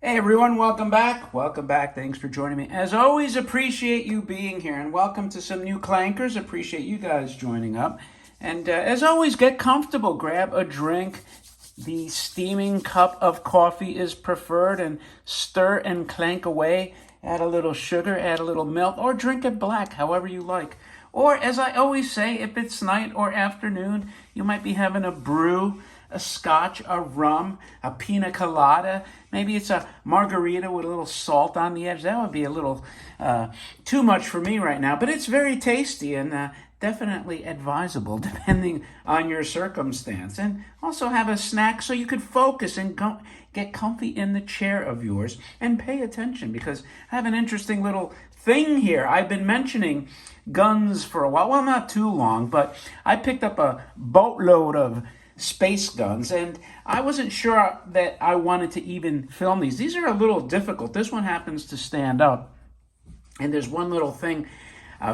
Hey everyone, welcome back. Welcome back. Thanks for joining me. As always, appreciate you being here and welcome to some new clankers. Appreciate you guys joining up. And as always, get comfortable. Grab a drink. The steaming cup of coffee is preferred and stir and clank away. Add a little sugar, add a little milk, or drink it black, however you like. Or as I always say, if it's night or afternoon, you might be having a brew, a scotch, a rum, a pina colada. Maybe it's a margarita with a little salt on the edge. That would be a little too much for me right now, but it's very tasty and definitely advisable depending on your circumstance. And also have a snack so you could focus and get comfy in the chair of yours and pay attention, because I have an interesting little thing here. I've been mentioning guns for a while. Well, not too long, but I picked up a boatload of space guns, and I wasn't sure that I wanted to even film these. These are a little difficult. This one happens to stand up, and there's one little thing,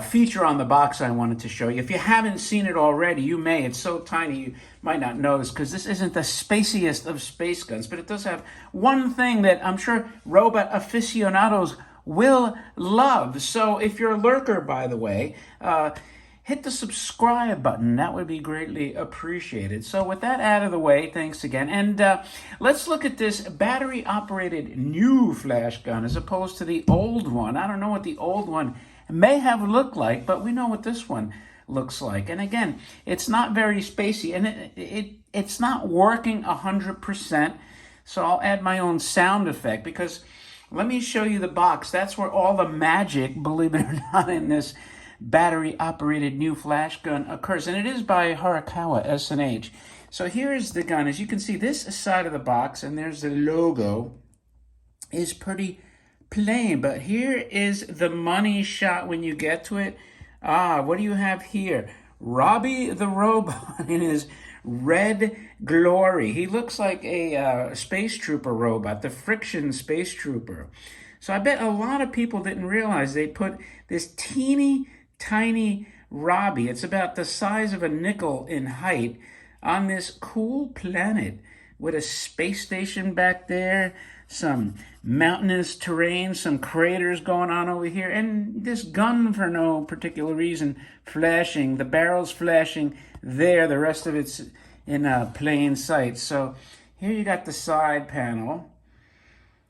feature on the box I wanted to show you. If you haven't seen it already, you may. It's so tiny you might not notice, because this isn't the spaciest of space guns, but it does have one thing that I'm sure robot aficionados will love. So if you're a lurker, by the way, hit the subscribe button. That would be greatly appreciated. So with that out of the way, thanks again. And let's look at this battery-operated new flash gun as opposed to the old one. I don't know what the old one may have looked like, but we know what this one looks like. And again, it's not very spacey, and it's not working 100%. So I'll add my own sound effect, because let me show you the box. That's where all the magic, believe it or not, in this battery-operated new flash gun occurs, and it is by Horikawa S&H. So here is the gun. As you can see, this side of the box, and there's the logo, is pretty plain, but here is the money shot when you get to it. What do you have here? Robbie the Robot in his red glory. He looks like a space trooper robot, the Friction Space Trooper. So I bet a lot of people didn't realize they put this teeny tiny Robbie, it's about the size of a nickel in height, on this cool planet with a space station back there, some mountainous terrain, some craters going on over here, and this gun for no particular reason flashing, the barrel's flashing there, the rest of it's in plain sight. So here you got the side panel.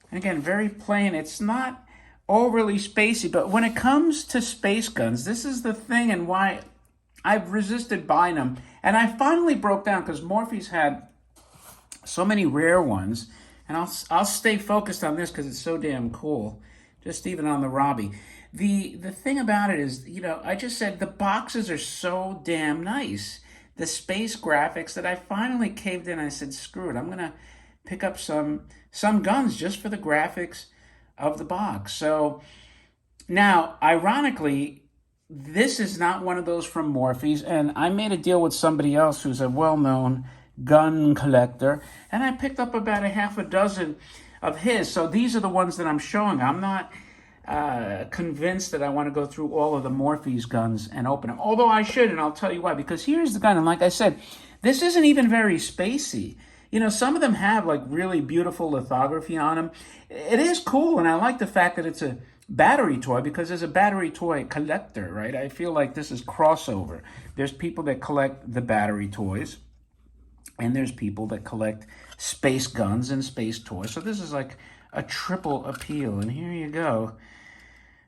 And again, very plain. It's not overly spacey, but when it comes to space guns, this is the thing and why I've resisted buying them. And I finally broke down, because Morphy's had so many rare ones, and I'll stay focused on this because it's so damn cool, just even on the Robbie. The thing about it is, I just said the boxes are so damn nice, the space graphics, that I finally caved in. I said, screw it, I'm gonna pick up some guns just for the graphics of the box. So now, ironically, this is not one of those from Morphy's, and I made a deal with somebody else who's a well-known gun collector, and I picked up about a half a dozen of his. So these are the ones that I'm showing. I'm not convinced that I want to go through all of the Morphy's guns and open them, although I should, and I'll tell you why. Because here's the gun, and like I said, this isn't even very spacey. Some of them have like really beautiful lithography on them. It is cool, and I like the fact that it's a battery toy, because as a battery toy collector, right, I feel like this is crossover. There's people that collect the battery toys, and there's people that collect space guns and space toys. So this is like a triple appeal, and here you go.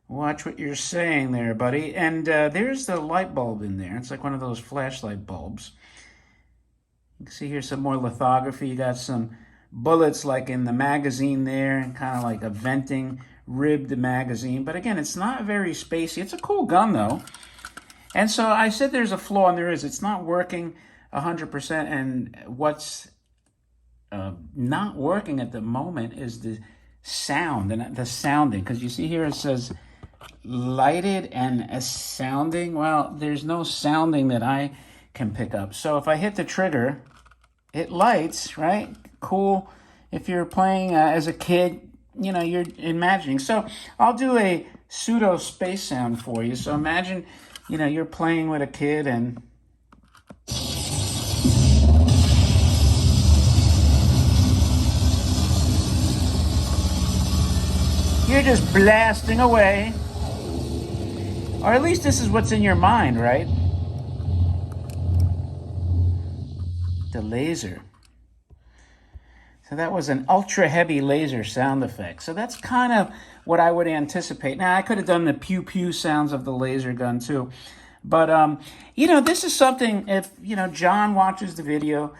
Watch what you're saying there, buddy. And there's the light bulb in there. It's like one of those flashlight bulbs. You can see here some more lithography. You got some bullets like in the magazine there, and kind of like a venting ribbed magazine. But again, it's not very spacey. It's a cool gun though. And so I said there's a flaw, and there is. It's not working 100%. And what's not working at the moment is the sound and the sounding. Because you see here it says lighted and sounding. Well, there's no sounding that I can pick up. So if I hit the trigger, it lights, right? Cool. If you're playing as a kid, you're imagining. So I'll do a pseudo space sound for you. So imagine, you're playing with a kid, and you're just blasting away. Or at least this is what's in your mind, right? The laser. So that was an ultra heavy laser sound effect. So that's kind of what I would anticipate. Now, I could have done the pew pew sounds of the laser gun too. But, this is something, if, John watches the video,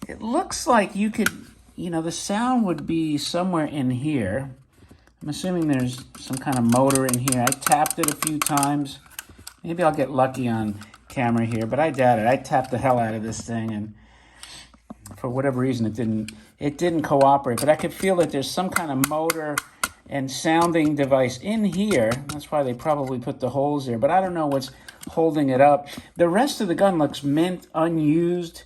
it looks like you could, the sound would be somewhere in here. I'm assuming there's some kind of motor in here. I tapped it a few times. Maybe I'll get lucky on camera here, but I doubt it. I tapped the hell out of this thing, and for whatever reason, it didn't cooperate. But I could feel that there's some kind of motor and sounding device in here. That's why they probably put the holes there. But I don't know what's holding it up. The rest of the gun looks mint, unused.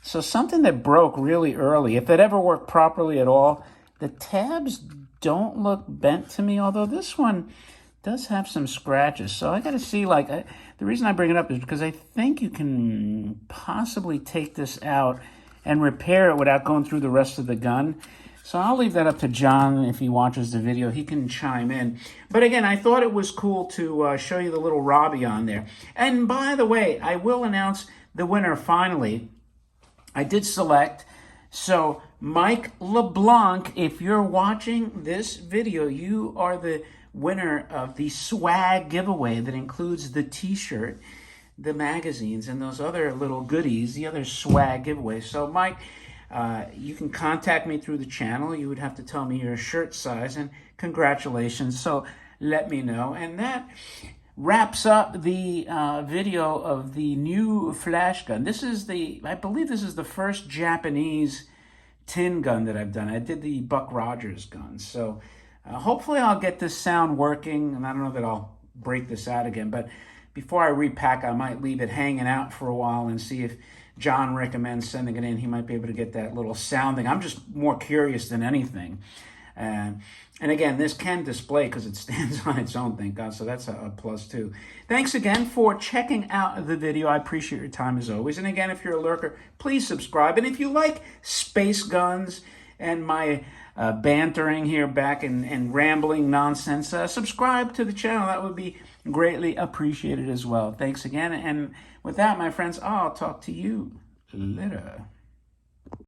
So something that broke really early. If it ever worked properly at all, the tabs don't look bent to me, although this one does have some scratches. So I got to see, the reason I bring it up is because I think you can possibly take this out and repair it without going through the rest of the gun. So I'll leave that up to John. If he watches the video, he can chime in. But again, I thought it was cool to show you the little Robbie on there. And by the way, I will announce the winner finally. I did select. So Mike LeBlanc, if you're watching this video, you are the winner of the swag giveaway that includes the t-shirt, the magazines, and those other little goodies, the other swag giveaways. So Mike, you can contact me through the channel. You would have to tell me your shirt size, and congratulations. So let me know. And that wraps up the video of the new flash gun. I believe this is the first Japanese tin gun that I've done. I did the Buck Rogers gun. So hopefully I'll get this sound working, and I don't know that I'll break this out again, but before I repack, I might leave it hanging out for a while and see if John recommends sending it in. He might be able to get that little sounding. I'm just more curious than anything. And again, this can display because it stands on its own, thank God. So that's a plus too. Thanks again for checking out the video. I appreciate your time as always. And again, if you're a lurker, please subscribe. And if you like space guns and my bantering here back and rambling nonsense, subscribe to the channel. That would be greatly appreciated as well. Thanks again. And with that, my friends, I'll talk to you later.